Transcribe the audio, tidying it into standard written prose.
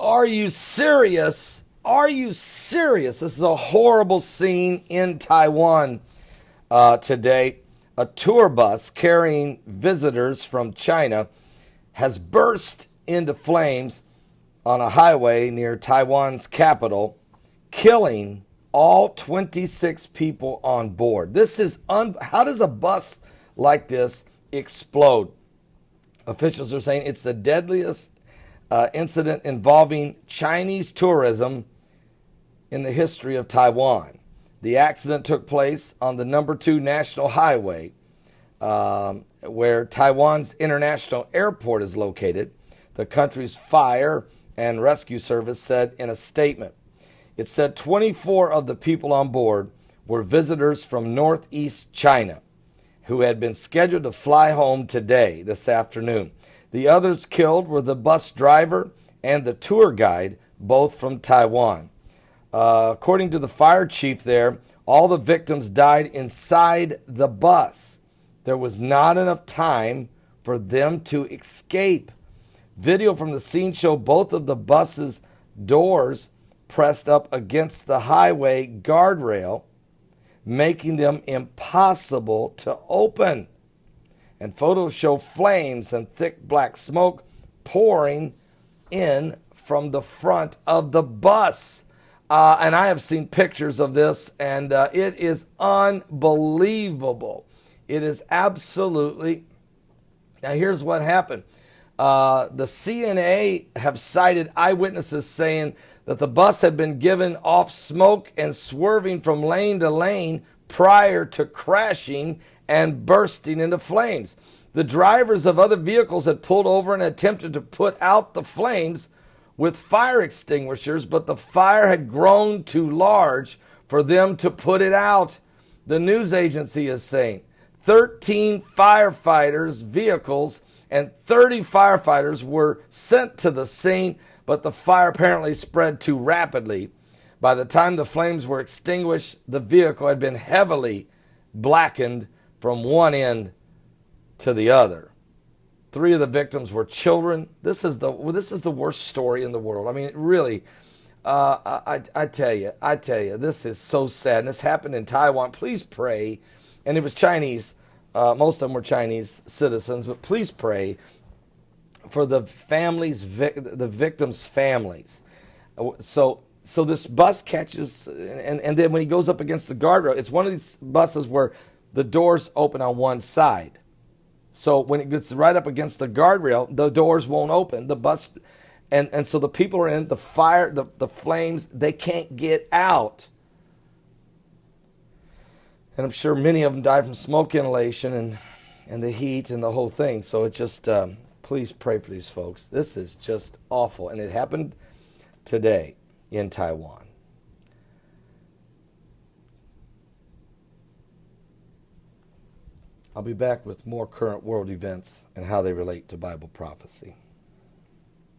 Are you serious? Are you serious? This is a horrible scene in Taiwan today. A tour bus carrying visitors from China has burst into flames on a highway near Taiwan's capital, killing all 26 people on board. This is how does a bus like this explode? Officials are saying it's the deadliest incident involving Chinese tourism in the history of Taiwan. The accident took place on the number 2 national highway, where Taiwan's international airport is located. The country's fire and rescue service said in a statement. It said 24 of the people on board were visitors from northeast China who had been scheduled to fly home this afternoon. The others killed were the bus driver and the tour guide, both from Taiwan. According to the fire chief there, all the victims died inside the bus. There was not enough time for them to escape. Video from the scene showed both of the bus's doors pressed up against the highway guardrail, making them impossible to open. And photos show flames and thick black smoke pouring in from the front of the bus. And I have seen pictures of this, and it is unbelievable. It is absolutely... Now, here's what happened. The CNA have cited eyewitnesses saying that the bus had been given off smoke and swerving from lane to lane prior to crashing and bursting into flames. The drivers of other vehicles had pulled over and attempted to put out the flames with fire extinguishers, but the fire had grown too large for them to put it out. The news agency is saying 13 firefighters' vehicles and 30 firefighters were sent to the scene, but the fire apparently spread too rapidly. By the time the flames were extinguished, the vehicle had been heavily blackened from one end to the other. 3 of the victims were children. This is the worst story in the world. I mean, really, I tell you, this is so sad. And this happened in Taiwan. Please pray. And it was Chinese. Most of them were Chinese citizens. But please pray for the families, the victims' families. So this bus catches, and then when he goes up against the guardrail, it's one of these buses where the doors open on one side. So when it gets right up against the guardrail, the doors won't open. The bus, and so the people are in the fire, the flames, they can't get out. And I'm sure many of them died from smoke inhalation and the heat and the whole thing. So it's just, please pray for these folks. This is just awful. And it happened today in Taiwan. I'll be back with more current world events and how they relate to Bible prophecy.